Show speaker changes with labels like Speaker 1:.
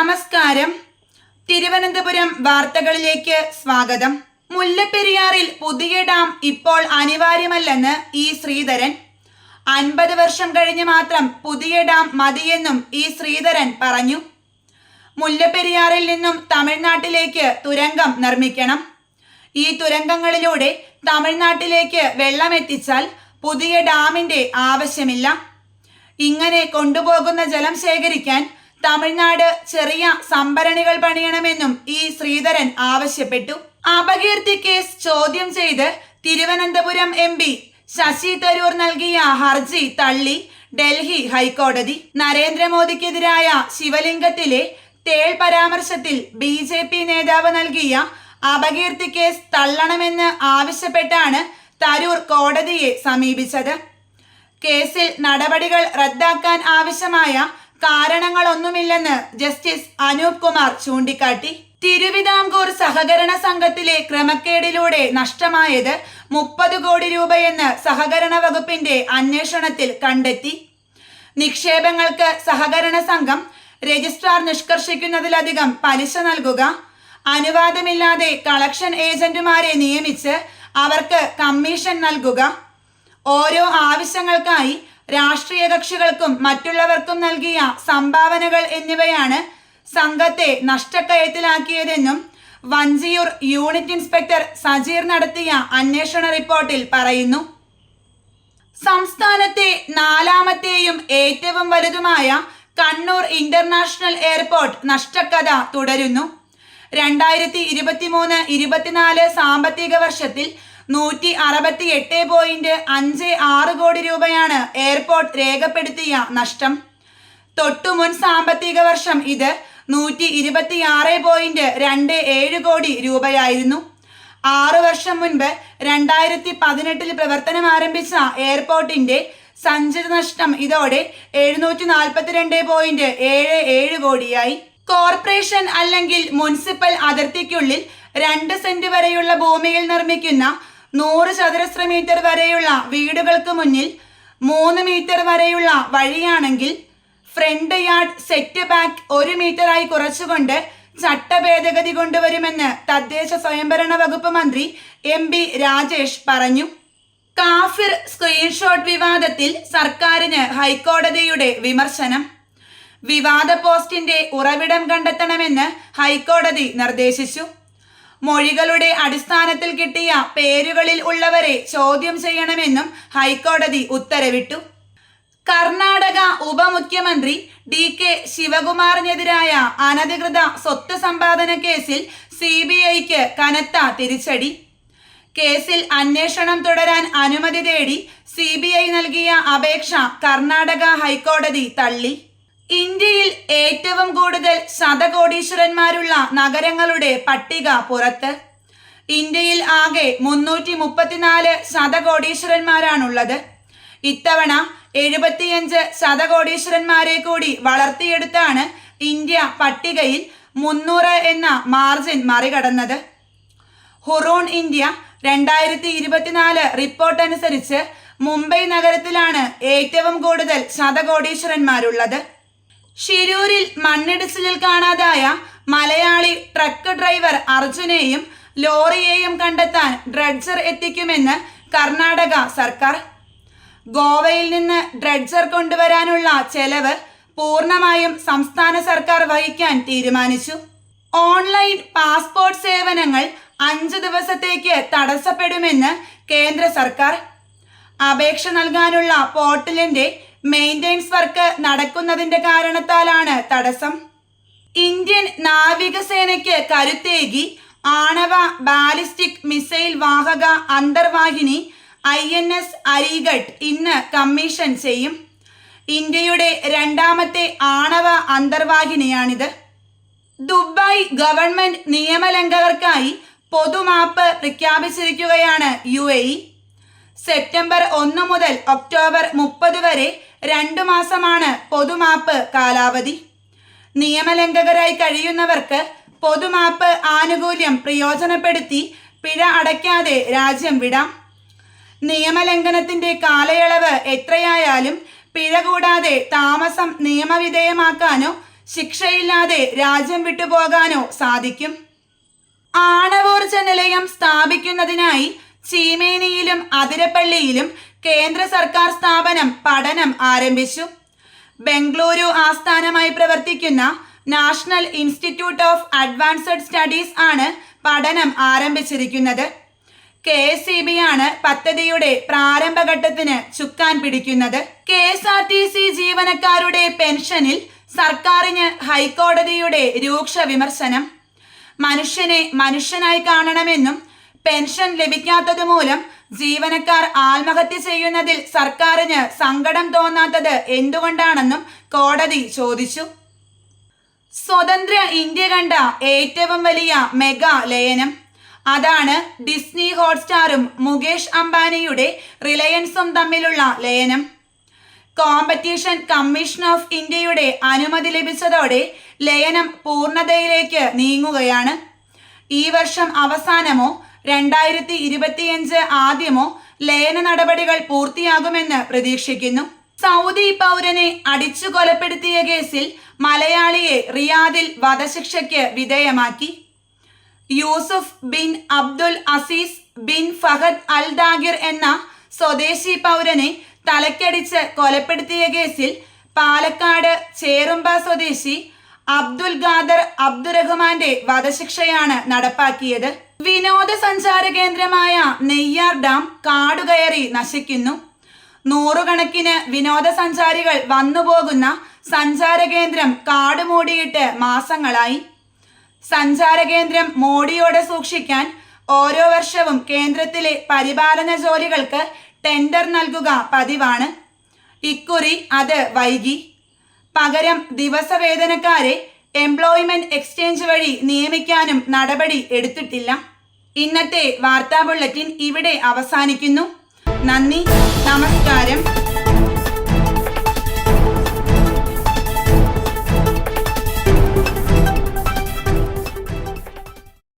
Speaker 1: നമസ്കാരം. തിരുവനന്തപുരം വാർത്തകളിലേക്ക് സ്വാഗതം. മുല്ലപ്പെരിയാറിൽ പുതിയ ഡാം ഇപ്പോൾ അനിവാര്യമല്ലെന്ന് ഇ ശ്രീധരൻ. 50 വർഷം കഴിഞ്ഞ് മാത്രം പുതിയ ഡാം മതിയെന്നും ഇ ശ്രീധരൻ പറഞ്ഞു. മുല്ലപ്പെരിയാറിൽ നിന്നും തമിഴ്നാട്ടിലേക്ക് തുരങ്കം നിർമ്മിക്കണം. ഈ തുരങ്കങ്ങളിലൂടെ തമിഴ്നാട്ടിലേക്ക് വെള്ളമെത്തിച്ചാൽ പുതിയ ഡാമിന്റെ ആവശ്യമില്ല. ഇങ്ങനെ കൊണ്ടുപോകുന്ന ജലം ശേഖരിക്കാൻ തമിഴ്നാട് ചെറിയ സംഭരണികൾ പണിയണമെന്നും ഇ ശ്രീധരൻ ആവശ്യപ്പെട്ടു. അപകീർത്തി കേസ് ചോദ്യം ചെയ്ത് തിരുവനന്തപുരം MP ശശി തരൂർ നൽകിയ ഹർജി തള്ളി ഡൽഹി ഹൈക്കോടതി. നരേന്ദ്രമോദിക്കെതിരായ ശിവലിംഗത്തിലെ തേൾ പരാമർശത്തിൽ BJP നേതാവ് നൽകിയ അപകീർത്തി കേസ് തള്ളണമെന്ന് ആവശ്യപ്പെട്ടാണ് തരൂർ കോടതിയെ സമീപിച്ചത്. കേസിൽ നടപടികൾ റദ്ദാക്കാൻ ആവശ്യമായ കാരണങ്ങളൊന്നുമില്ലെന്ന് ജസ്റ്റിസ് അനൂപ് കുമാർ ചൂണ്ടിക്കാട്ടി. തിരുവിതാംകൂർ സഹകരണ സംഘത്തിലെ ക്രമക്കേടിലൂടെ നഷ്ടമായത് 30 കോടി രൂപയെന്ന് സഹകരണ വകുപ്പിന്റെ അന്വേഷണത്തിൽ കണ്ടെത്തി. നിക്ഷേപങ്ങൾക്ക് സഹകരണ സംഘം രജിസ്ട്രാർ നിഷ്കർഷിക്കുന്നതിലധികം പലിശ നൽകുക, അനുവാദമില്ലാതെ കളക്ഷൻ ഏജന്റുമാരെ നിയമിച്ച് അവർക്ക് കമ്മീഷൻ നൽകുക, ഓരോ ആവശ്യങ്ങൾക്കായി രാഷ്ട്രീയ കക്ഷികൾക്കും മറ്റുള്ളവർക്കും നൽകിയ സംഭാവനകൾ എന്നിവയാണ് സംഘത്തെ നഷ്ടക്കയത്തിലാക്കിയതെന്നും വഞ്ചിയൂർ യൂണിറ്റ് ഇൻസ്പെക്ടർ സജീർ നടത്തിയ അന്വേഷണ റിപ്പോർട്ടിൽ പറയുന്നു. സംസ്ഥാനത്തെ 4ാമത്തെയും ഏറ്റവും വലുതുമായ കണ്ണൂർ ഇന്റർനാഷണൽ എയർപോർട്ട് നഷ്ടക്കഥ തുടരുന്നു. 2023-24 സാമ്പത്തിക വർഷത്തിൽ 168.56 കോടി രൂപയാണ് എയർപോർട്ട് രേഖപ്പെടുത്തിയ നഷ്ടം. തൊട്ടുമുൻ സാമ്പത്തിക വർഷം ഇത് 126.27 കോടി രൂപയായിരുന്നു. 6 വർഷം മുൻപ് 2018 പ്രവർത്തനം ആരംഭിച്ച എയർപോർട്ടിന്റെ സഞ്ചിത നഷ്ടം ഇതോടെ 742.77 കോടിയായി. കോർപ്പറേഷൻ അല്ലെങ്കിൽ മുനിസിപ്പൽ അതിർത്തിക്കുള്ളിൽ 2 സെന്റ് വരെയുള്ള ഭൂമിയിൽ നിർമ്മിക്കുന്ന 100 ചതുരശ്ര മീറ്റർ വരെയുള്ള വീടുകൾക്ക് മുന്നിൽ 3 മീറ്റർ വരെയുള്ള വഴിയാണെങ്കിൽ ഫ്രണ്ട് യാർഡ് സെറ്റ് ബാക്ക് 1 മീറ്ററായി കുറച്ചുകൊണ്ട് ചട്ടഭേദഗതി കൊണ്ടുവരുമെന്ന് തദ്ദേശ സ്വയംഭരണ വകുപ്പ് മന്ത്രി MP രാജേഷ് പറഞ്ഞു. കാഫിർ സ്ക്രീൻഷോട്ട് വിവാദത്തിൽ സർക്കാരിന് ഹൈക്കോടതിയുടെ വിമർശനം. വിവാദ പോസ്റ്റിന്റെ ഉറവിടം കണ്ടെത്തണമെന്ന് ഹൈക്കോടതി നിർദ്ദേശിച്ചു. മൊഴികളുടെ അടിസ്ഥാനത്തിൽ കിട്ടിയ പേരുകളിൽ ഉള്ളവരെ ചോദ്യം ചെയ്യണമെന്നും ഹൈക്കോടതി ഉത്തരവിട്ടു. കർണാടക ഉപമുഖ്യമന്ത്രി DK ശിവകുമാറിനെതിരായ അനധികൃത സ്വത്ത് സമ്പാദന കേസിൽ CBIക്ക് കനത്ത തിരിച്ചടി. കേസിൽ അന്വേഷണം തുടരാൻ അനുമതി തേടി CBI നൽകിയ അപേക്ഷ കർണാടക ഹൈക്കോടതി തള്ളി. ഇന്ത്യയിൽ ഏറ്റവും കൂടുതൽ ശതകോടീശ്വരന്മാരുള്ള നഗരങ്ങളുടെ പട്ടിക പുറത്ത്. ഇന്ത്യയിൽ ആകെ 334 ശതകോടീശ്വരന്മാരാണുള്ളത്. ഇത്തവണ 75 ശതകോടീശ്വരന്മാരെ കൂടി വളർത്തിയെടുത്താണ് ഇന്ത്യ പട്ടികയിൽ 300 എന്ന മാർജിൻ മറികടന്നത്. ഹുറൂൺ ഇന്ത്യ 2024 റിപ്പോർട്ട് അനുസരിച്ച് മുംബൈ നഗരത്തിലാണ് ഏറ്റവും കൂടുതൽ ശതകോടീശ്വരന്മാരുള്ളത്. ഷിരൂരിൽ മണ്ണിടിച്ചിലിൽ കാണാതായ മലയാളി ട്രക്ക് ഡ്രൈവർ അർജുനെയും ലോറിയെയും കണ്ടെത്താൻ ഡ്രഡ്ജർ എത്തിക്കുമെന്ന് കർണാടക സർക്കാർ. ഗോവയിൽ നിന്ന് ഡ്രഡ്ജർ കൊണ്ടുവരാനുള്ള ചെലവ് പൂർണ്ണമായും സംസ്ഥാന സർക്കാർ വഹിക്കാൻ തീരുമാനിച്ചു. ഓൺലൈൻ പാസ്പോർട്ട് സേവനങ്ങൾ 5 ദിവസത്തേക്ക് തടസ്സപ്പെടുമെന്ന് കേന്ദ്ര സർക്കാർ. അപേക്ഷ നൽകാനുള്ള പോർട്ടലിന്റെ മെയിൻ്റെനൻസ് വർക്ക് നടക്കുന്നതിന്റെ കാരണത്താലാണ് തടസ്സം. ഇന്ത്യൻ നാവികസേനയ്ക്ക് കരുത്തേകി ആണവ ബാലിസ്റ്റിക് മിസൈൽ വാഹക അന്തർവാഹിനി INS അരിഗട്ട് ഇന്ന് കമ്മീഷൻ ചെയ്യും. ഇന്ത്യയുടെ 2ാമത്തെ ആണവ അന്തർവാഹിനിയാണിത്. ദുബായ് ഗവൺമെന്റ് നിയമലംഘകർക്കായി പൊതുമാപ്പ് പ്രഖ്യാപിച്ചിരിക്കുകയാണ് UAE. സെപ്റ്റംബർ 1 മുതൽ ഒക്ടോബർ 30 വരെ 2 മാസമാണ് പൊതുമാപ്പ് കാലാവധി. നിയമലംഘകരായി കഴിയുന്നവർക്ക് പൊതുമാപ്പ് ആനുകൂല്യം പ്രയോജനപ്പെടുത്തി പിഴ അടയ്ക്കാതെ രാജ്യം വിടാം. നിയമലംഘനത്തിന്റെ കാലയളവ് എത്രയായാലും പിഴ കൂടാതെ താമസം നിയമവിധേയമാക്കാനോ ശിക്ഷയില്ലാതെ രാജ്യം വിട്ടുപോകാനോ സാധിക്കും. ആണവോർജ നിലയം സ്ഥാപിക്കുന്നതിനായി ചീമേനിയിലും അതിരപ്പള്ളിയിലും കേന്ദ്ര സർക്കാർ സ്ഥാപനം പഠനം ആരംഭിച്ചു. ബംഗളൂരു ആസ്ഥാനമായി പ്രവർത്തിക്കുന്ന national institute of advanced studies ആണ് പഠനം ആരംഭിച്ചിരിക്കുന്നത്. KSEB ആണ് പദ്ധതിയുടെ പ്രാരംഭഘട്ടത്തിന് ചുക്കാൻ പിടിക്കുന്നത്. KSRTC ജീവനക്കാരുടെ പെൻഷനിൽ സർക്കാരിന് ഹൈക്കോടതിയുടെ രൂക്ഷ വിമർശനം. മനുഷ്യനെ മനുഷ്യനായി കാണണമെന്നും പെൻഷൻ ലഭിക്കാത്തതുമൂലം ജീവനക്കാർ ആത്മഹത്യ ചെയ്യുന്നതിൽ സർക്കാരിന് സങ്കടം തോന്നാത്തത് എന്തുകൊണ്ടാണെന്നും കോടതി ചോദിച്ചു. സ്വതന്ത്ര ഇന്ത്യ കണ്ട ഏറ്റവും വലിയ മെഗാ ലയനം. അതാണ് ഡിസ്നി ഹോട്ട്സ്റ്റാറും മുകേഷ് അംബാനിയുടെ റിലയൻസും തമ്മിലുള്ള ലയനം. കോമ്പറ്റീഷൻ കമ്മീഷൻ ഓഫ് ഇന്ത്യയുടെ അനുമതി ലഭിച്ചതോടെ ലയനം പൂർണ്ണതയിലേക്ക് നീങ്ങുകയാണ്. ഈ വർഷം അവസാനമോ 2025 ആദ്യമോ ലയന നടപടികൾ പൂർത്തിയാകുമെന്ന് പ്രതീക്ഷിക്കുന്നു. സൗദി പൗരനെ അടിച്ചു കൊലപ്പെടുത്തിയ കേസിൽ മലയാളിയെ റിയാദിൽ വധശിക്ഷയ്ക്ക് വിധേയമാക്കി. Yusuf bin Abdul Aziz bin Fahad al Dagir എന്ന സ്വദേശി പൗരനെ തലക്കടിച്ച് കൊലപ്പെടുത്തിയ കേസിൽ പാലക്കാട് ചേറുമ്പ സ്വദേശി അബ്ദുൽ ഖാദർ അബ്ദുറഹ്മാന്റെ വധശിക്ഷയാണ് നടപ്പാക്കിയത്. വിനോദസഞ്ചാര കേന്ദ്രമായ നെയ്യാർ ഡാം കാടുകയറി നശിക്കുന്നു. നൂറുകണക്കിന് വിനോദസഞ്ചാരികൾ വന്നുപോകുന്ന സഞ്ചാര കേന്ദ്രം കാടുമൂടിയിട്ട് മാസങ്ങളായി. സഞ്ചാര കേന്ദ്രം മോടിയോടെ സൂക്ഷിക്കാൻ ഓരോ വർഷവും കേന്ദ്രത്തിലെ പരിപാലന ജോലികൾക്ക് ടെൻഡർ നൽകുക പതിവാണ്. ഇക്കുറി അത് വൈകി. പകരം ദിവസവേതനക്കാരെ എംപ്ലോയ്മെന്റ് എക്സ്ചേഞ്ച് വഴി നിയമിക്കാനും നടപടി എടുത്തിട്ടില്ല. ഇന്നത്തെ വാർത്താ ബുള്ളറ്റിൻ ഇവിടെ അവസാനിക്കുന്നു. നന്ദി, നമസ്കാരം.